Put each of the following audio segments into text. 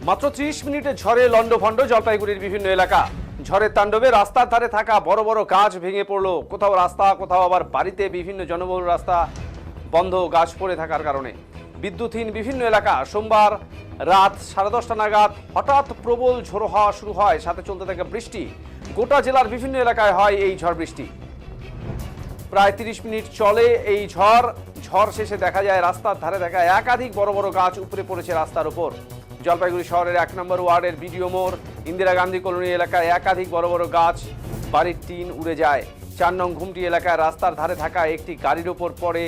মাত্র 30 মিনিটে ঝড়ে লন্ডভন্ড জলপাইগুড়ির বিভিন্ন এলাকা। ঝড়ের তাণ্ডবে রাস্তার ধারে থাকা বড় বড় গাছ ভেঙে পড়লো। কোথাও রাস্তা, কোথাও আবার বাড়িতে বিভিন্ন জনবহুল রাস্তা বন্ধ গাছ পড়ে থাকার কারণে। বিদ্যুৎহীন বিভিন্ন এলাকা। সোমবার রাত 10:30 নাগাদ হঠাৎ প্রবল ঝোড়ো হওয়া শুরু হয়, সাথে চলতে থাকে বৃষ্টি। গোটা জেলার বিভিন্ন এলাকায় হয় এই ঝড় বৃষ্টি। প্রায় 30 মিনিট চলে এই ঝড় শেষে দেখা যায় রাস্তার ধারে থাকা একাধিক বড় বড় গাছ উপরে পড়েছে রাস্তার উপর। জলপাইগুড়ি শহরের 1 নম্বর ওয়ার্ডের বিডিও মোড়, ইন্দিরা গান্ধী কলোনি এলাকায় একাধিক বড় বড় গাছ, বাড়ির টিন উড়ে যায়। 4 নং ঘুমটি এলাকায় রাস্তার ধারে থাকা একটি গাড়ির ওপর পড়ে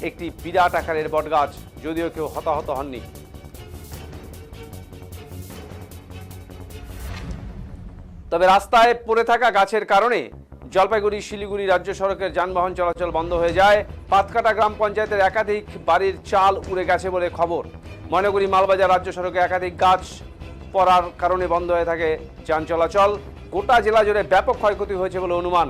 একটি বিরাট আকারের বটগাছ, যদিও কেউ হতাহত হননি। তবে রাস্তায় পড়ে থাকা গাছের কারণে জলপাইগুড়ি শিলিগুড়ি রাজ্য সড়কের যানবাহন চলাচল বন্ধ হয়ে যায়। পাতকাটা গ্রাম পঞ্চায়েতের একাধিক বাড়ির চাল উড়ে গেছে বলে খবর। ময়নাগুড়ি মালবাজার রাজ্য সড়কে একাধিক গাছ পড়ার কারণে বন্ধ হয়ে থাকে যান চলাচল। গোটা জেলা জুড়ে ব্যাপক ক্ষয়ক্ষতি হয়েছে বলে অনুমান।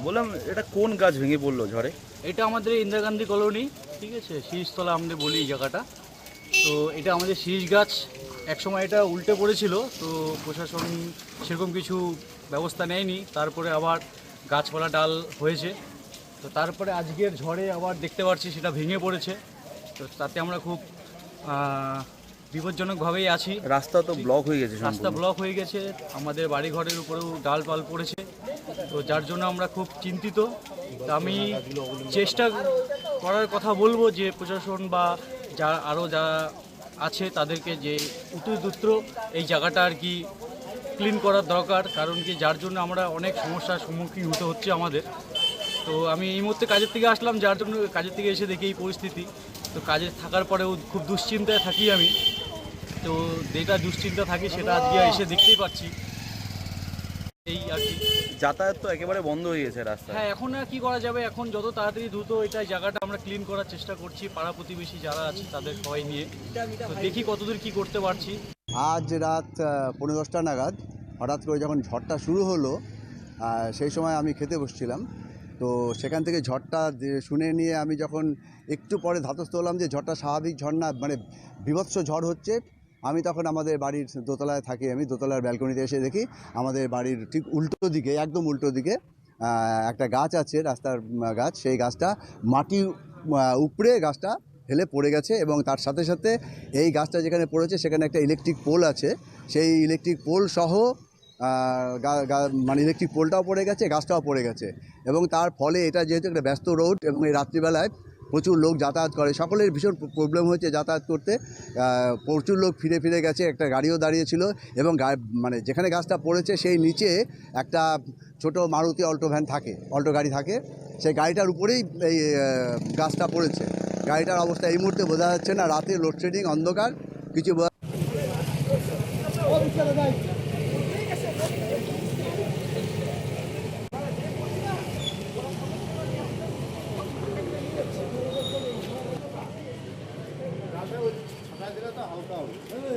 বললাম এটা কোন গাছ ভেঙে পড়লো ঝড়ে? এটা আমাদের ইন্দিরা গান্ধী কলোনি, ঠিক আছে, শীষতলা আমরা বলি এই জায়গাটা। তো এটা আমাদের শীষ গাছ, একসময় এটা উল্টে পড়েছিল, তো প্রশাসন সেরকম কিছু ব্যবস্থা নেয়নি। তারপরে আবার গাছপালা ডাল হয়েছে, তো তারপরে আজকের ঝড়ে আবার দেখতে পাচ্ছি সেটা ভেঙে পড়েছে। তো তাতে আমরা খুব বিপজ্জনকভাবেই আছি। রাস্তা তো ব্লক হয়ে গেছে, রাস্তা ব্লক হয়ে গেছে, আমাদের বাড়িঘরের উপরেও ডালপাল পড়েছে, তো যার জন্য আমরা খুব চিন্তিত। তো আমি চেষ্টা করার কথা বলবো যে প্রশাসন বা আরও যারা আছে তাদেরকে যে উত্তর এই জায়গাটা আর কি ক্লিন করার দরকার, কারণ কি যার জন্য আমরা অনেক সমস্যার সম্মুখীন হতে হচ্ছে আমাদের। তো আমি এই মুহূর্তে কাজের থেকে আসলাম, যার জন্য কাজের থেকে এসে দেখি এই পরিস্থিতি। তো কাজে থাকার পরেও খুব দুশ্চিন্তায় থাকি আমি, তো যেটা দুশ্চিন্তা থাকি সেটা আজকে এসে দেখতেই পাচ্ছি। এই আর কি, যাতায়াত তো একেবারে বন্ধ হয়ে গেছে রাস্তা। হ্যাঁ, এখন আর কি করা যাবে, এখন যত তাড়াতাড়ি দ্রুত এটা জায়গাটা আমরা ক্লিন করার চেষ্টা করছি, পাড়া প্রতিবেশী যারা আছে তাদের সবাই নিয়ে। তো দেখি কতদূর কি করতে পারছি। আজ রাত 10:45 নাগাদ হঠাৎ করে যখন ঝড়টা শুরু হলো, সেই সময় আমি খেতে বসছিলাম। তো সেখান থেকে ঝড়টা শুনে নিয়ে আমি যখন একটু পরে ধাতস্থ হলাম যে ঝড়টা স্বাভাবিক ঝড় না, মানে বীভৎস ঝড় হচ্ছে, আমি তখন আমাদের বাড়ির দোতলায় থাকি, আমি দোতলার ব্যালকনিতে এসে দেখি আমাদের বাড়ির ঠিক উল্টো দিকে, একদম উল্টো দিকে একটা গাছ আছে, রাস্তার গাছ, সেই গাছটা মাটি উপড়ে গাছটা হেলে পড়ে গেছে। এবং তার সাথে সাথে এই গাছটা যেখানে পড়েছে সেখানে একটা ইলেকট্রিক পোল আছে, সেই ইলেকট্রিক পোল সহ মানে ইলেকট্রিক পোলটাও পড়ে গেছে, গাছটাও পড়ে গেছে। এবং তার ফলে এটা যেহেতু একটা ব্যস্ত রোড এবং এই রাত্রিবেলায় প্রচুর লোক যাতায়াত করে, সকলের ভীষণ প্রবলেম হয়েছে যাতায়াত করতে। প্রচুর লোক ফিরে গেছে, একটা গাড়িও দাঁড়িয়েছিল। এবং মানে যেখানে গাছটা পড়েছে সেই নিচে একটা ছোট মারুতি অল্টো ভ্যান থাকে, অল্টো গাড়ি থাকে, সেই গাড়িটার উপরেই এই গাছটা পড়েছে। গাড়িটার অবস্থা এই মুহূর্তে বোঝা যাচ্ছে না, রাতে লোডশেডিং, অন্ধকার, কিছু